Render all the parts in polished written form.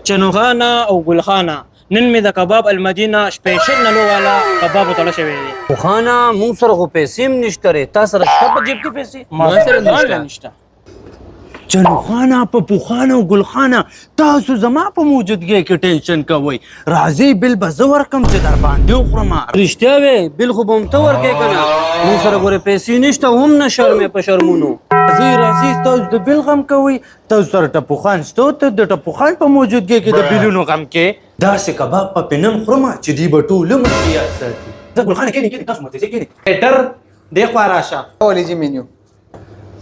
چنوخانه او ګلخانه نن مې د کباب المدینه سپیشل نلو والا کباب وتړه شوی دی. خانه مونږ سره خو پیسې هم نشته رې. تا سره شته په جیب کې پیسې؟ ما سره نشته. چنوخانه په پوخانه او ګلخانه تاسو زما په موجودګۍ کې ټینشن کوئ. راځئ بل به زه ورکړم چې در باندې وخورم. رښتیا وې بل خو به هم ته ورکړې که نه. مونږ سره ګورې پیسې نشته هم نه شرمې په شرمونو. راځئ تاسو د بل غم کوئ. تاسو سره ټپوخان شته ته د ټپوخان په موجودګۍ کې د بلونو غم کې داسې کباب په پنن خورم چې دوی به ټوله مخکې یاد ساتي. زه ګلخانه کېنې تاسو متوجه کېنې ویټر دې خوا راشه ولې جي مینیو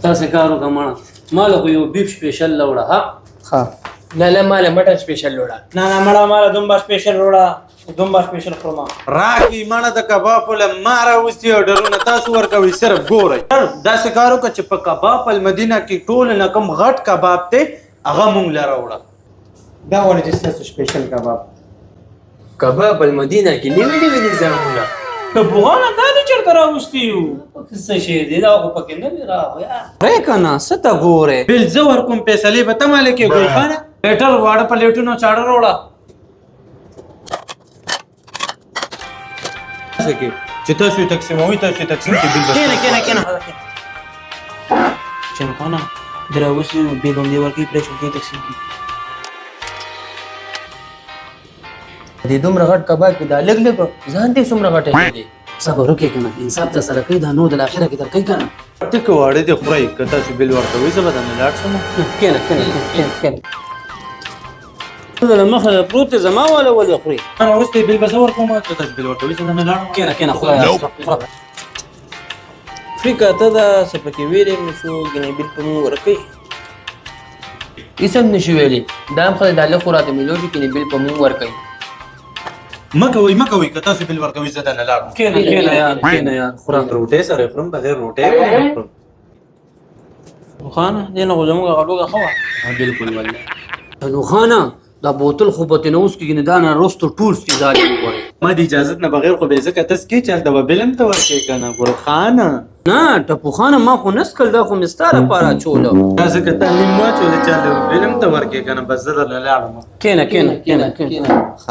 تاسې کار وکړه ماړه. ماله خو یو بیف سپیشل لوړه ها. ښه نه ماله مټن سپیشل لوړه. نه مړه ماله دومره سپیشل وروړه دومره سپیشل خورم. راکې مړه د کباب له ما راوستي اورډرونه تاسو ورکوئ. صرف ګورئ داسې کار وکړه چې په کباب المدینه کې ټول نه کم غټ کباب دی هغه مونږ له راوړه. دا ولې چې ستاسو سپیشل کباب المدینه کې نوي نظامونه ټپوخانه دا دې چېرته راوستي یو؟ څه شی دی دا خو پکې نه وي راغلی. پرې که نه څه ته ګورې. بل زه ورکوم فیصلې به ته مالې کې ګلخانه ویټر واړه پلیټونو چاړه راوړه. څه کې چې تاسو یې تقسیموئ تاسو یې تقسیم کې بل کېنه چنوخانه د راوستي بې بم دې ورکوي پرېښود کې تقسیم کړي. دې دومره غټ کباب کې دا لږ ځان دې څومره غټه دی. صبر وکړئ که نه انصاف ته سره کوي دا نو د اخره کې درکوي که نه. ټکه واړه دې خورئ که تاسو بل ورکوئ زه به درنه لاړ شم. کېنه له مخه پروت دی زما والا ولې خوري. انا وروسته بل به زه ورکوم که تاسو بل ورکوئ زه درنه لاړم. کېنه خوره فکر ته دا څه پکې ویلې نه شو ګنې بل په مونږ ورکوي. هېڅ هم نشي ویلی. دا هم خدای دا لږ خو راته میلوږي کې بل په مونږ ورکوي. مکوئ که تاسو بل ورکوئ زه درنه لاړم. کېنه یار خوره. روټۍ سره خورم بغیر روټۍ به خورم. خانه دې نه خو زموږ هغه لوږه ښه وه. بالکل والله چنوخانه دا بوتل خو به ترې نه اوس کېږي نه دا نه رستو ټول سپېزار وګورئ. ما د اجازت نه بغیر خو به یې ځکه تس کې چې هلته به بل هم ته ورکوې که نه ګلخانه. نه ټپوخانه ما خو نه څکل دا خو مې ستا لپاره اچوله. دا ځکه تا نیم واچولی چې هلته بل هم ته ورکوې که نه بس زه درله لاړم. کېنه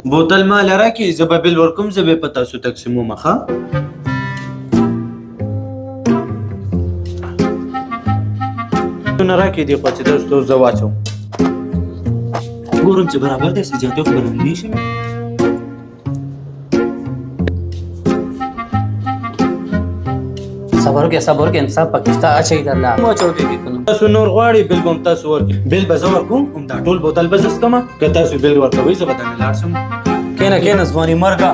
بوتل ما له راکړي زه به بل ورکوم زه به یې په تاسو تقسیموم. ښه نه راکړي دې خوا چې تاسو زه واچوم. ګورم چې برابر دی څه زیاتې خو به نږدې شي. صبر وکړئ انصاف پکې شته اچوي درله ما اچولی دي که نه. تاسو نور غواړئ بل به هم تاسو ورکړي. بل به زه ورکوم همدا ټول بوتل به زه څکمه که تاسو بل ورکوئ زه به درنه لاړ شم. کېنه ځواني مرګه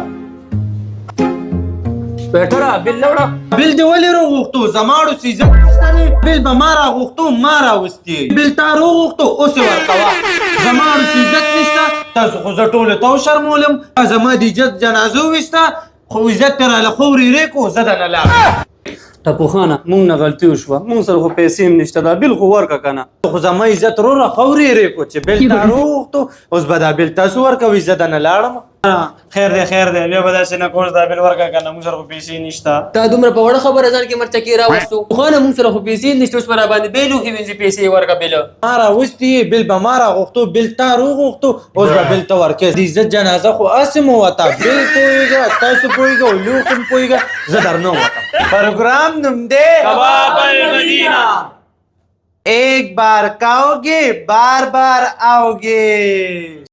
ویټره بل راوړه. بل دې ولې راغوښتو زماړو څه عزت نشته دی. بل به ما راغوښتو ما راوستې بل تا راغوښتو اوس یې ورکوه. زماړو څه عزت نشته. تاسو خو زه ټولو ته وشرمولم زما د عزت جنازه وویسته خو عزت ترې راله خو ورېرې کړو زه درنه لاړم. ټپوخانه مونږ نه غلطي وشوه. مونږ سره خو پیسې هم نشته دا بل خو ورکړه که نه. خو زما عزت وروره ښه ورېرې کړو چې بل تا راغوښتو اوس به دا بل تاسو ورکوئ زه درنه لاړم. خیر دی بیا به داسې نه کوم دا بل ورکړه که نه مونږ سره خو پیسې نشته. تا دومره په وړه خبره ځان کې مرچکې راوستو. خانه مونږ سره خو پیسې نشته اوس به راباندې بې لوښې وینځي پیسې یې ورکړه بله. ما راوستي بل به ما راغوښتو بل تا راغوښتو اوس به بل ته ورکوې. د عزت جنازه خو هسې مو وته بل پوهېږه تاسو پوهېږه او لوښ هم پوهېږه زه درنه وتم. پروګرام نوم دی کباب المدینه. ایک بار کھاؤ گے بار بار آؤ گے.